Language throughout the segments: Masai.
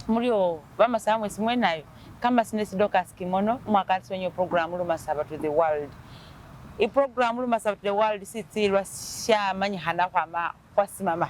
Mulio bamasaba mwesi mwenayo kama Sinesi Dorcas Kimono mwakati wenye programu Lumasaba to the World. I programu Lumasaba to the World sitilwa shamanyihana kwa simama.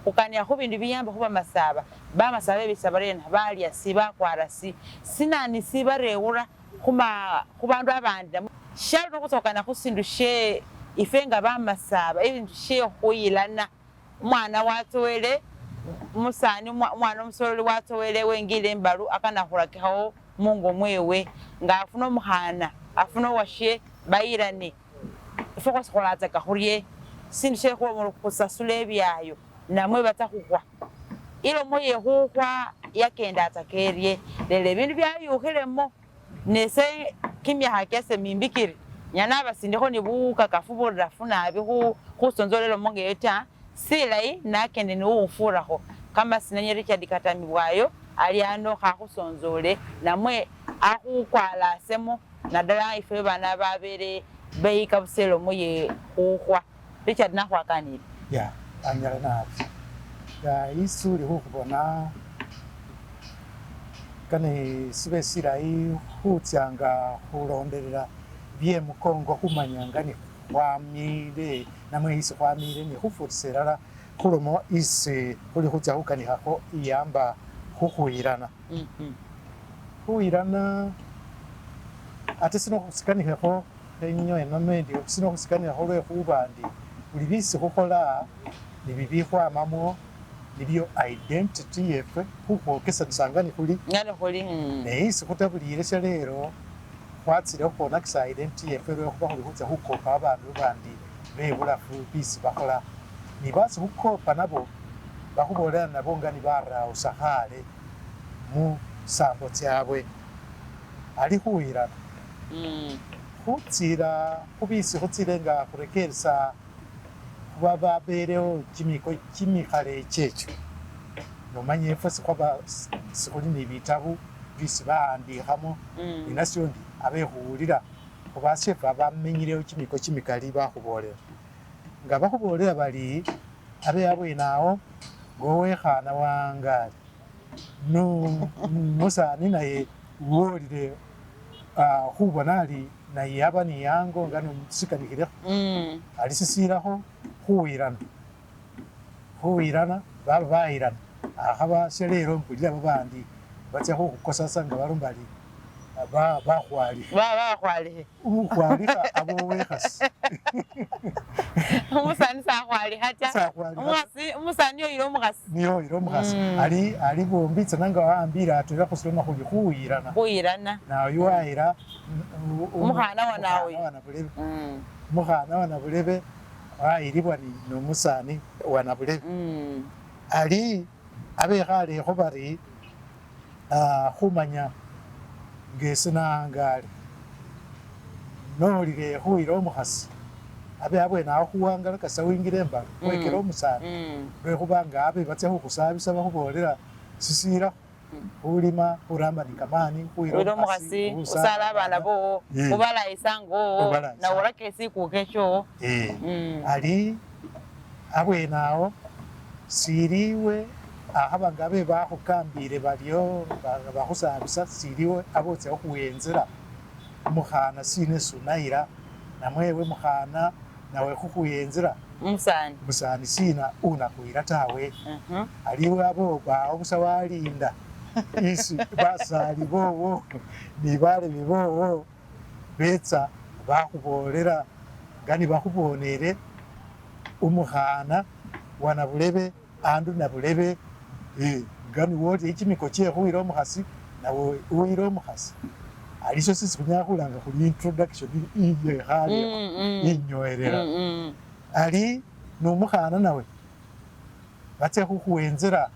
Ukania bintu biyamba kuba masaba bamasaba ebisabarena balya siba kwarasi sinani sibarewura kubantu abandi shalo nokutokana kusindushe ifenga bamasaba ebintu she huyilana mwana watowele musani mwana omusololi watowele wengile mbalu akanahulakaho mungo mwewe ngafuna omuhana afuna washe bayirane ifoko sikolaza kahurye sindushe kuba kusasula ebyayo namwe batakukwa ilo moye hukwa yakenda atakerye lele bintu byayuhilemo nese kimya hakyase mimbikiri nyana basindiko nibuka kafuburira funabi kusonzolelo monge yeta silai nakende ni ufuraho kama sinanye Richard Katamibwayo ali ano kakusonzole namwe akukwala semo nadala ife bana babere beika buselo moye hukwa Richard nakwakanira ya anyala nabi ya isuri hukubona kane sibe sirai hutyanga huronderera bye mukongo kumanyanga ni kwamire namwe isi kwamire ni hufutserara kuromo isi kuli hutya hukani hako iyamba huhuirana huirana ate sino kusikani hako enyo enamendi sino kusikani hako lwe hubandi ulibisi hukola nibibihwa amamo nibyo identity yefe huko kesa nsangani kuli ngane kuli neisi kutabulire sha lero kwatsire ko nakisa identity yefe lwe kuba kuli hutya huko abantu bandi bebula fubisi bakola nibasi hukopa nabo bakubolera nabo ngani bara usahale mu sambo tyabwe ali huira hutsira kubisi hutsirenga kurekersa baba bereo kimikale cyecho nomanye fose kwaba sikuli nibitabu bisi bandi hamo inasyondi abehurira kubashefa bamenyireho kimikali bakubolera ngabakubolera bali abe abwe nawo gowe khana wangali no musani naye wolire hubona ali naye abani yango ngano musikanikire alisisiraho huirana baba bayirana ahaba shelero mpulira babandi batya hukosasa nga barumbali bahwali ukwalika abo wehasi umusani sahwali hatya umusani yo iromugasi niyo iromugasi ali bombitsa nanga waambira atira kusoma huirana na yuwaira umuhana wanawe muhana wana bulebe iribwa ni nomusani wana bulebe ali abekhale khobari khumanya ngesinangale nolire huira omukhasi abe abwe nawo khuwangala kasa wingire mba kwekera omusani lwekhubanga abe batya khukusabisa bakhubolera sisira ulima uramba ni kamani huira omukhasi usala abana bo ubalayisa ngo nawora kesi kukecho ali abwe nawo siriwe ahaba ngabe bahukambire balyo bahusabisa siriwe abotse okuwenzera mukhana sine sunaira namwewe mukhana nawe khukuyenzera musani sina unakuira tawe aliwe abo obusa walinda isi basali bowo nibale bibowo betsa bakubolera ngani bakubonere umukhana wana bulebe andu na bulebe ngani wote ikimiko kye huira omukhasi nawe uwira omukhasi aliso sisi kunyakulanga kuli introduction iye khali inyoerera ali nomukhana nawe batse khuwenzera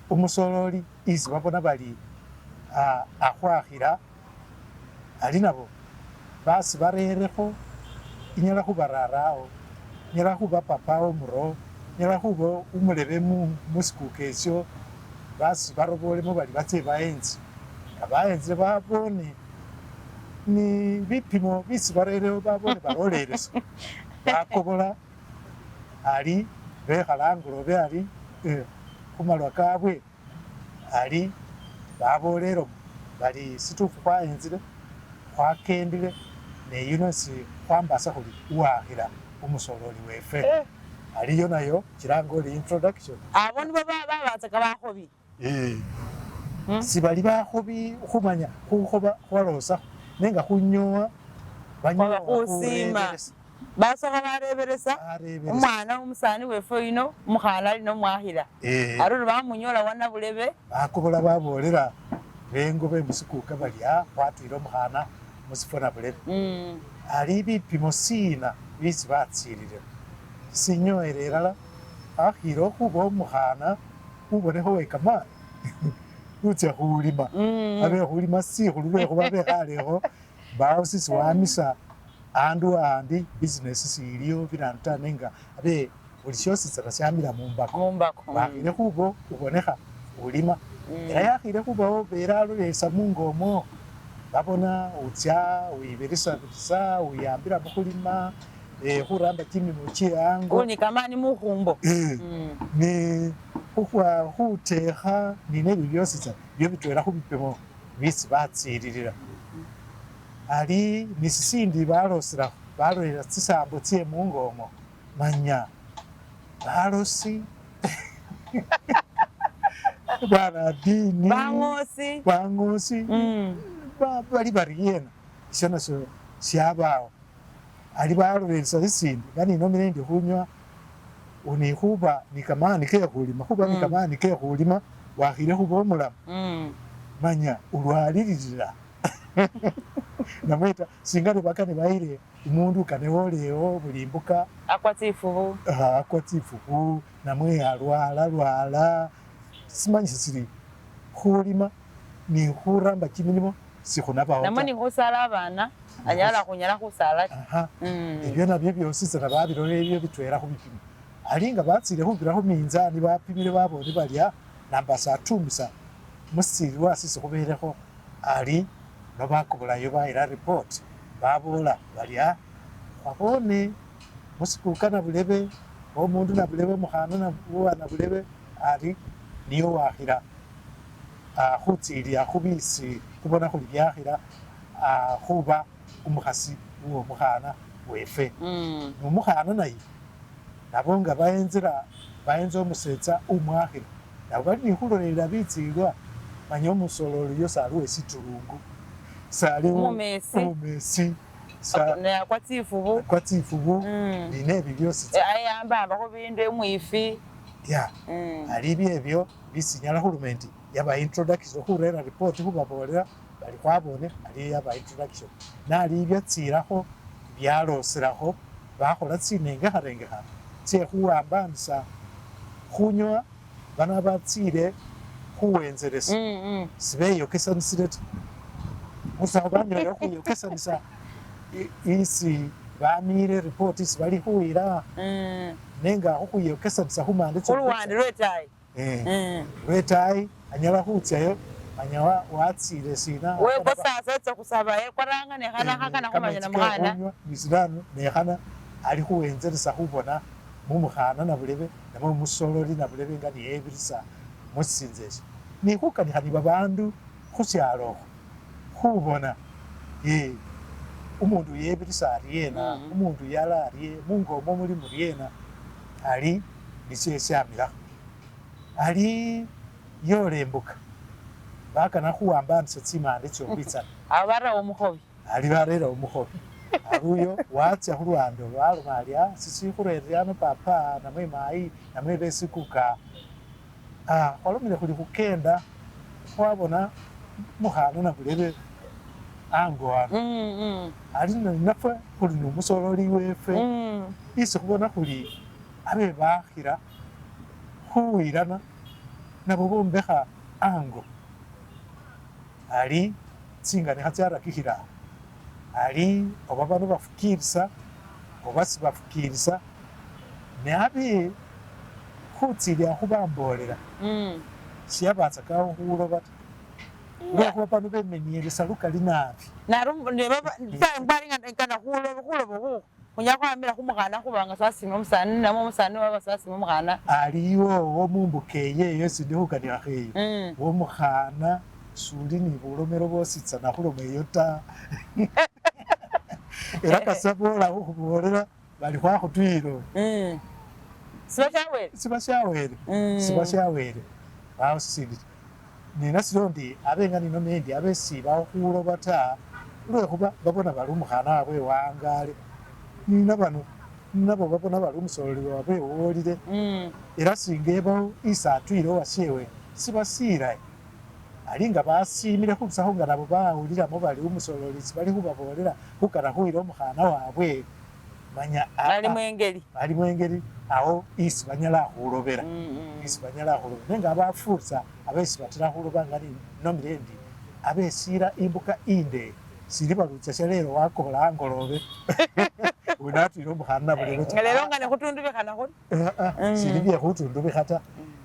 umusololi isi babona bali akhwakhira ali nabo basi barerekho inyala khubararawo nyala khuba papa omuro nyala khuba umulebe musiku kesyo basi barobolemo bali batse baenzi abaenzi babone ni bipimo bisi barerewo babone barolereso bakobola ali bekhala angulobe ali khumalwa kabwe ali babolelo bali situfu khwayenzile khwakendile neyuno si khwambasa khuli uwakhila umusololi wefe aliyo nayo kiranga oli introduction abo nibo babatsaka bakhobi sibali bakhobi khumanya khukhoba khwalosa nenga khunyowa banyowa khusima basokha bareberesa umwana umusani wefe ino umukhana ali nomwakhila aruri bamunyola wana bulebe bakobola babolera bengo bemusikuka balya khwatwile omukhana musifona bulebe ali bipimo sina bisi batsilile sinyoele elala akhile okhuba omukhana khubonekho wekamani khutsa khulima abe khulima sikhulu lwekhuba bekhalekho mbawo sisi wamisa andu andi business siliyo binanu ta nenga abe buli shosi tsana syamila mumbako bakhile khubo ubonekha ulima era yakhile khubawo bera alolesa mungomo babona utsya wibirisabisa wiyambira mukhulima khuramba kimimo kyeango uni kamani mukhumbo ni khutekha ninebyo byosi tsa byo bitwela khubipimo bisi batsililila ali nisisindi balosela balolela tsisambo tsye mungomo manya balosi banadini bangosi bali bariyena isyo nasyo syabawo ali balolelesa sisindiganinomile ndi khunywa unikhuba nikamani kekhulima khuba nikamani kekhulima wakhile khuba omulamu manya ulwalililila namweta singa nebaka nebayile umundu kanewolewo bulimbuka akwa tsifubu namwe alwala simanyisa sili khulima ni khuramba kimilimo sikhunabawo namwe ni khusala abana anyala khunyala khusala ebyo nabyo byosi tsana babilola ebyo bitwela khubipimo ali nga batsile khubira khuminzani bapimile babone balya namba satumisa musili wasisi khubelekho ali nobakobolayo bayila report babola balya khwabone musikuka nabulebe omundu nabulebe omukhana nabulebe ali niyo wakhila khutsilya khubisi khubona khuli byakhila khuba umukhasi uwo mukhana wefe nomukhana naye nabo nga bayenza omusetsa umwakhila nabo bali nikhulolelela bitsilwa manya omusololi yo sali wesitulungu sali umesi kwa tsifubu ninebyo byosi ayambambakho bindu emwifi ali byebyo bisinyala khulumenti yaba introduction khurera report khubabolera bali khwabone aliyo yaba introduction nali byatsirakho byaloselakho bakhola tsinengekharengekha tsye khuwambanisa khunywa bana batsile khuwenzelesa sibeyokesanisile ta musawo banyola khuyokesanisa isi bamile report isi bali khuwila nenga khukhwiyokesanisa khumande khuluwande lwetayi anyala khutsyayo manya watsile sina wekosasa etsa khusaba ekwaranga nekhana khakana khumanya namukhana bisirano nekhana ali khuwenzelesa khubona mumukhana nabulebe namwe musololi nabulebe nga niyebirisa musisinzesho nikhukanikha ni babandu khusyalokho khubona umundu yebirisa ariyena umundu yala ariye mungomo muli muriyena ali nisye syamilakho ali yolembuka bakana khuwambanisa tsimande tsyobwitsana abarawo omukhobi ali barera omukhobi aluyo watsya khuluwande waloma alya sisikhurererano papa namwe mayi namwe besikuka khwalomile khuli khukenda khwabona mukhana nabulebe ango ano ali naffe khuli nomusololi wefe isi khubona khuli abe bakhila khuwilana nabo bombekha ango ali tsinganikha tsarakikhila ali oba bano bafukilisa oba sibafukilisa ne abe khutsilya khubambolera siyabatsakawo khuloba ta lwekhuba bano bemenyelesa lukali nabi mbalinga khuloba khukho kunya kwamira kumukhana khubanga sasima omusani namwe omusani waba sasima omukhana aliwo womumbuka eyo sindi khukanikha eyo womukhana suli ni bulomero bwositsana khuloma eyo ta era kasabola khubolera bali khwakhutwilo sibashawere bawo sindi nina silondi abenga nino mendi abesiba khuloba ta lwekhuba babona bali umukhana wabwe wangale nina bano nabo babona bali umusololi wabwe wolile era singa ebawo isa atwile owashewe sibasiraye alinga basimile khubusakho nga nabo bawulilamo bali umusololi sibali khubabolera khukana khuwila omukhana wabwe manya ali mwengeli awo isi banyala khulobera nenga abafusa abesi batira khuloba nga nomirendi abesira imbuka inde sili balutsa shalero wakola angolobe unatwile omukhana bulelo ngalelo nga nekhutundubikhana khuli sili bye khutundubikhata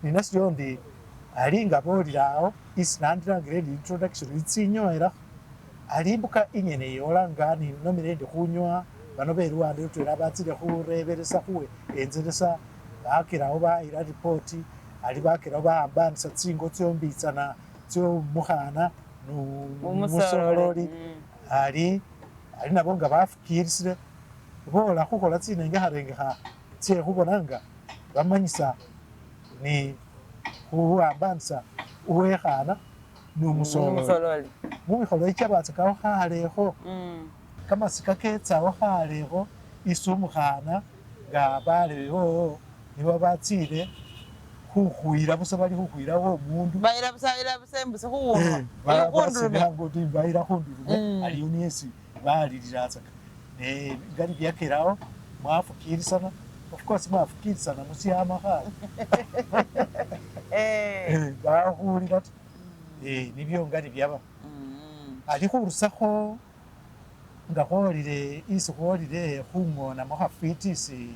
nina siyondi alinga bolirawo isi nandilangile ndi introduction itsinyoera alimbuka inyene yola nga nomirendi khunywa bano beluwande lutwela batsile khureberesa khuwe enzelesa bakirawo bayila ripoti ali bakirawo bawambanisa tsingo tsiombitsana tsiomukhana numusololi ali nabo nga bafukirisile bola khukhola tsinengekharengekha tsie khubona nga bamanyisa ni khuwambanisa uwekhana numusololi mumikholo ikyabatsakawo khalekho kamasika ketsawo khalekho isi umukhana nga balewo nibo batsile khukhwira busa bali khukhwirawo omundu bayila busa embusi khuwundu bayila khundulume aliyo niyesi balililatsaka ne ngali byakelawo mwafukirisana of course mwafukirisana musiyama khale bakhulila ta nibyo ngali byaba ali khurusakho nga khwolile isi khwolile khung'onamo khafitisi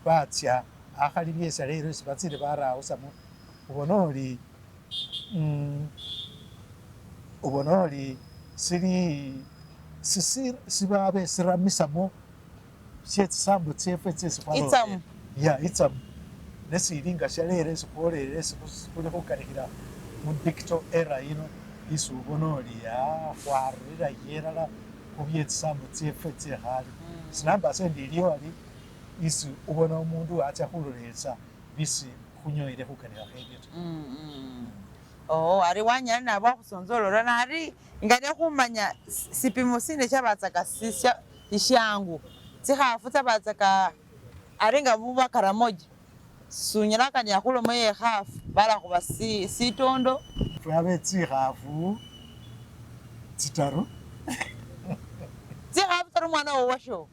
batsya akhali byesi lero isi batsile barawusamo ubona oli sibabe siramisamo syetsisambo tsyefwe tsesi itsamu nesilinga shalero esi khwolele esi khuli khukanikhila mu digital era yino isi ubona oli khwarurira yelala khubyetsisambo tsyefwe tsekhale sinambasa endi iliyo ali isi ubona omundu atsa khulolelesa bisi khunyoile khukanikha khebyo ta ari wanyala nabo akhusonzolola nari ngane khumanya sipimo sine shabatsaka sishangu tsikhafu tsabatsaka ari nga bubakara moja sunyala kanya khuloma yekhafu balakhuba sitondo fwabe tsikhafu tsitaru tsikhafu tsari mwana wowasho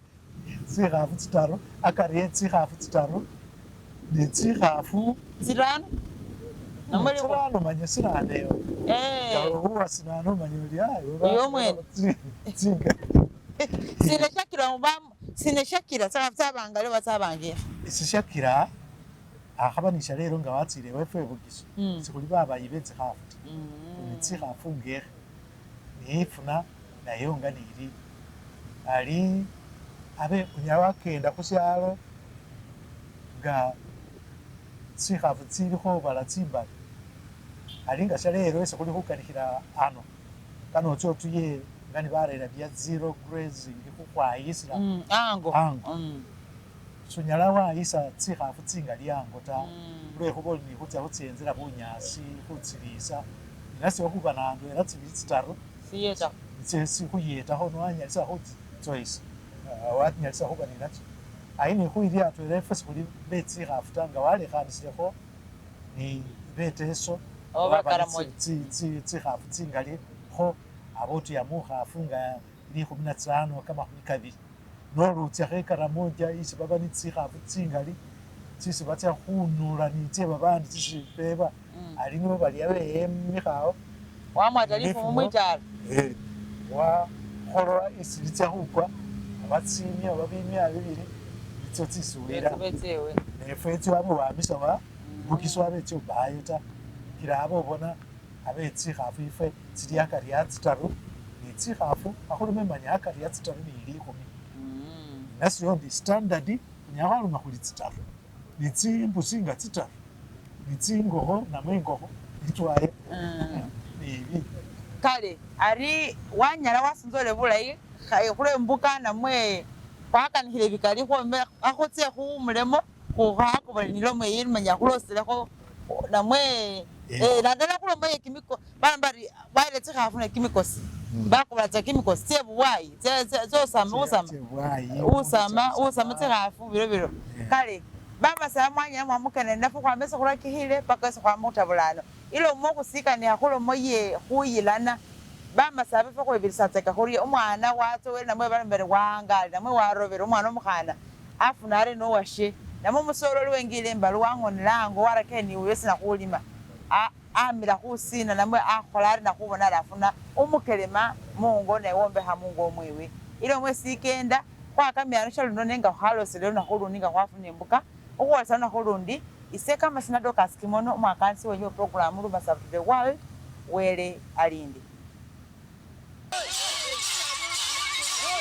tsikhafu tsitaru akari etsikhafu tsitaru ne tsikhafu tsirano tsirano manya sinaneyo huwa sinano manya uli iyo mwene sineshakira tsikhafu tsabangale batsabangira isishakira akhabanisha lero nga watsile wefe bugiso sikuli babayibe tsikhafu ni tsikhafu ngekhe nifuna nayo nga nili ali abe unyala wakenda khusyalo nga tsikhafu tsilikho bala tsimbali ali nga shalero esi khuli khukanikhila ano kano otse otuye nga nibarera bya zero grazing khukhwayisila ango sunyala wayisa tsikhafu tsingali ango ta lwekhuba oli ni khutsa khutsenzela bunyasi khutsilisa inasi okhuba nando era tsibili tsitaru sikhuyetakho niwanyalisa khutsoyisa wanyalisa khuba ninatso ayi ni khuyilya atwela efwe sikhuli betsikhafu ta nga walekhanisilekho ni beteso tsikhafu tsingali kho abotuya mukhafu nga 15 kama 2 nolutsakho ekaramoja isi baba ni tsikhafu tsingali tsisi batsa khunula ni tse babandi tsisi beba ali nibo bali abeyemikhawo wamwata lifumu mwitala wakholola isi litsa khukwa abatsimya oba bimya bibili litso tsisuwila nefwe etso abe wamisa wa bukiswa betso bayo ta kila abo bona abe tsikhafu ife tsili akari ya tsitaru ni tsikhafu akhulume manya akari ya tsitaru ni 10 nasiyo ndi standard nyawaluma kuli tsitafu litsimbusi nga tsitafu litsingoho namwe ngoho litwaye ibi kale ari wanyala wasinzole bulayi khulombuka namwe kwakanihile bikali khomela akhotse khumulemo khukhakubole nilomo yimanya khuloselekho namwe nadala khulomba yekimiko bambari baile tsikhafuna kimikosi bakubala tsa kimikosi tsebuwayi usama tsikhafu biro kale bamasaba mwanya mwamukene nafu khwamesa khulakihile paka esi khwamutabulano ilomo khusikaniha khulomo ye khuyilana bamasaba fe khwebirisateka khuri umwana watsowele namwe balembere wangali namwe warobere umwana omukhana afuna ari nowashe namwe umusololi wengile mbali wangonelango warakeni wesi nakhulima amila khusina namwe akhola ari nakhubona ari afuna umukelema mungo newombeha mungo omwewe ilomo sikenda khwakamyano shaluno nenga khwalosele nakhulundi nga khwafuna embuka ukhuwolesa nakhulundi ise kama sina Dorcas Kimono umwakanisi wenye program Lumasaba to the World wele alindi.